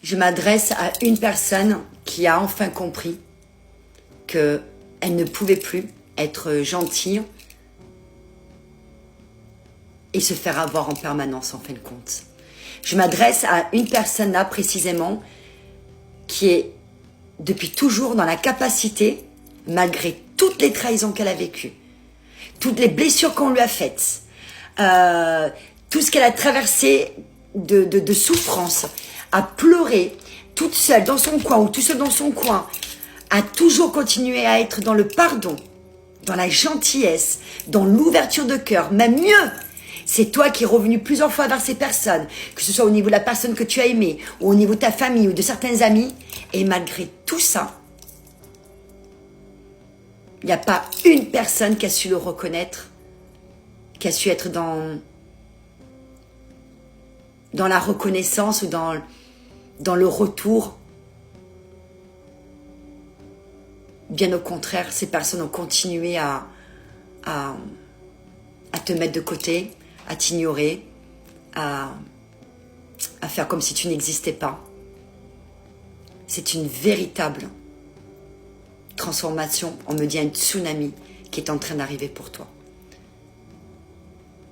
Je m'adresse à une personne qui a enfin compris qu'elle ne pouvait plus être gentille et se faire avoir en permanence en fin de compte. Je m'adresse à une personne là précisément qui est depuis toujours dans la capacité, malgré toutes les trahisons qu'elle a vécues, toutes les blessures qu'on lui a faites, tout ce qu'elle a traversé de souffrance, à pleurer toute seule dans son coin ou tout seul dans son coin, à toujours continuer à être dans le pardon, dans la gentillesse, dans l'ouverture de cœur, même mieux. C'est toi qui es revenu plusieurs fois vers ces personnes, que ce soit au niveau de la personne que tu as aimée, ou au niveau de ta famille, ou de certains amis. Et malgré tout ça, il n'y a pas une personne qui a su le reconnaître, qui a su être dans la reconnaissance ou dans le retour. Bien au contraire, ces personnes ont continué à te mettre de côté, à t'ignorer, à faire comme si tu n'existais pas. C'est une véritable transformation. On me dit un tsunami qui est en train d'arriver pour toi.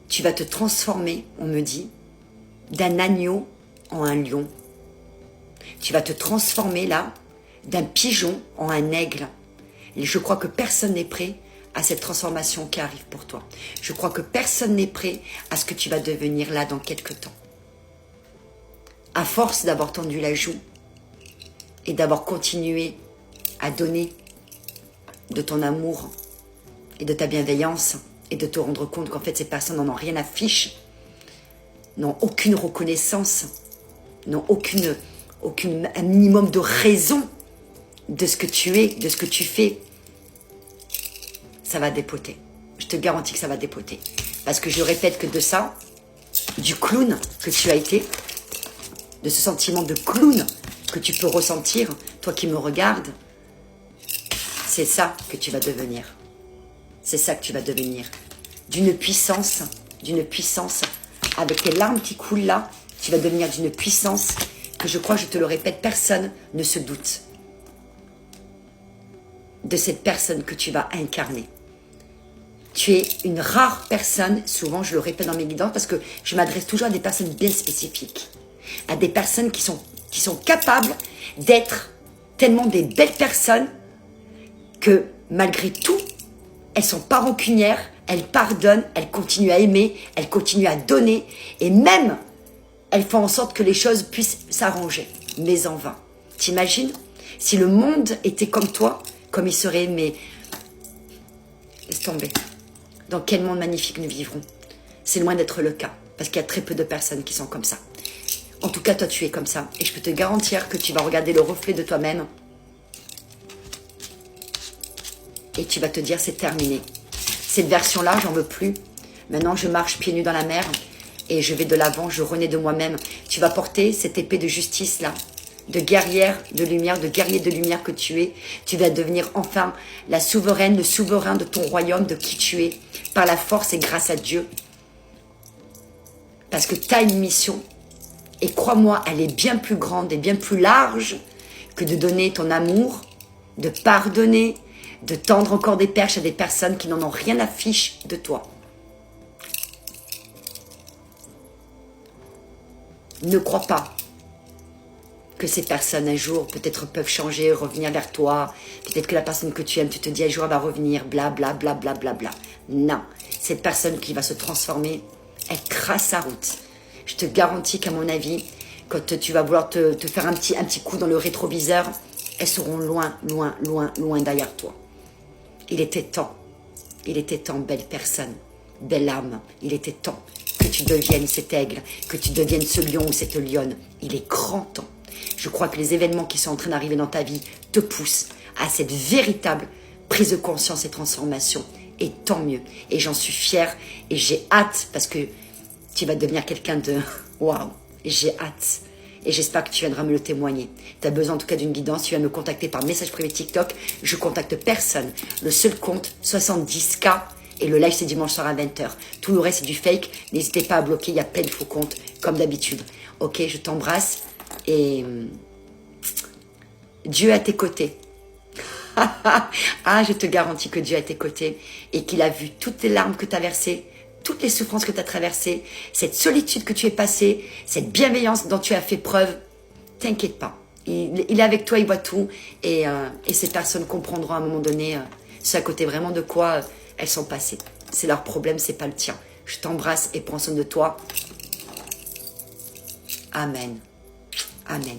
Tu vas te transformer, on me dit, d'un agneau en un lion. Tu vas te transformer là, d'un pigeon en un aigle. Et je crois que personne n'est prêt à cette transformation qui arrive pour toi. Je crois que personne n'est prêt à ce que tu vas devenir là dans quelques temps. À force d'avoir tendu la joue et d'avoir continué à donner de ton amour et de ta bienveillance et de te rendre compte qu'en fait ces personnes n'en ont rien à fiche, n'ont aucune reconnaissance, n'ont un minimum de raison de ce que tu es, de ce que tu fais, ça va dépoter. Je te garantis que ça va dépoter. Parce que je répète que de ça, du clown que tu as été, de ce sentiment de clown que tu peux ressentir, toi qui me regardes, c'est ça que tu vas devenir. C'est ça que tu vas devenir. D'une puissance, avec les larmes qui coulent là, tu vas devenir d'une puissance que je crois, je te le répète, personne ne se doute de cette personne que tu vas incarner. Tu es une rare personne, souvent je le répète dans mes guidances, parce que je m'adresse toujours à des personnes bien spécifiques, à des personnes qui sont capables d'être tellement des belles personnes que malgré tout, elles sont pas rancunières, elles pardonnent, elles continuent à aimer, elles continuent à donner, et même elles font en sorte que les choses puissent s'arranger, mais en vain. T'imagines si le monde était comme toi, comme il serait aimé? Laisse tomber. Dans quel monde magnifique nous vivrons? C'est loin d'être le cas, parce qu'il y a très peu de personnes qui sont comme ça. En tout cas, toi, tu es comme ça. Et je peux te garantir que tu vas regarder le reflet de toi-même et tu vas te dire, c'est terminé. Cette version-là, j'en veux plus. Maintenant, je marche pieds nus dans la mer et je vais de l'avant, je renais de moi-même. Tu vas porter cette épée de justice-là, de guerrière de lumière, de guerrier de lumière que tu es. Tu vas devenir enfin la souveraine, le souverain de ton royaume, de qui tu es, par la force et grâce à Dieu. Parce que tu as une mission, et crois-moi, elle est bien plus grande et bien plus large que de donner ton amour, de pardonner, de tendre encore des perches à des personnes qui n'en ont rien à fiche de toi. Ne crois pas que ces personnes un jour peut-être peuvent changer, revenir vers toi. Peut-être que la personne que tu aimes, tu te dis un jour elle va revenir, bla bla bla bla bla bla. Non, cette personne qui va se transformer, elle trace sa route. Je te garantis qu'à mon avis, quand tu vas vouloir te faire un petit coup dans le rétroviseur, elles seront loin, loin, loin, loin derrière toi. Il était temps, belle personne, belle âme, il était temps que tu deviennes cet aigle, que tu deviennes ce lion ou cette lionne. Il est grand temps. Je crois que les événements qui sont en train d'arriver dans ta vie te poussent à cette véritable prise de conscience et transformation. Et tant mieux. Et j'en suis fière et j'ai hâte parce que tu vas devenir quelqu'un de... Waouh. Et j'ai hâte. Et j'espère que tu viendras me le témoigner. Tu as besoin en tout cas d'une guidance, tu viens me contacter par message privé TikTok. Je contacte personne. Le seul compte, 70K. Et le live, c'est dimanche soir à 20h. Tout le reste, c'est du fake. N'hésitez pas à bloquer, il y a plein de faux comptes, comme d'habitude. Ok, je t'embrasse. Et Dieu est à tes côtés. Ah, je te garantis que Dieu est à tes côtés et qu'il a vu toutes les larmes que tu as versées, toutes les souffrances que tu as traversées, cette solitude que tu es passée, cette bienveillance dont tu as fait preuve. T'inquiète pas. Il est avec toi, il voit tout. Et ces personnes comprendront à un moment donné ce à côté vraiment de quoi elles sont passées. C'est leur problème, c'est pas le tien. Je t'embrasse et prends soin de toi. Amen. Amen.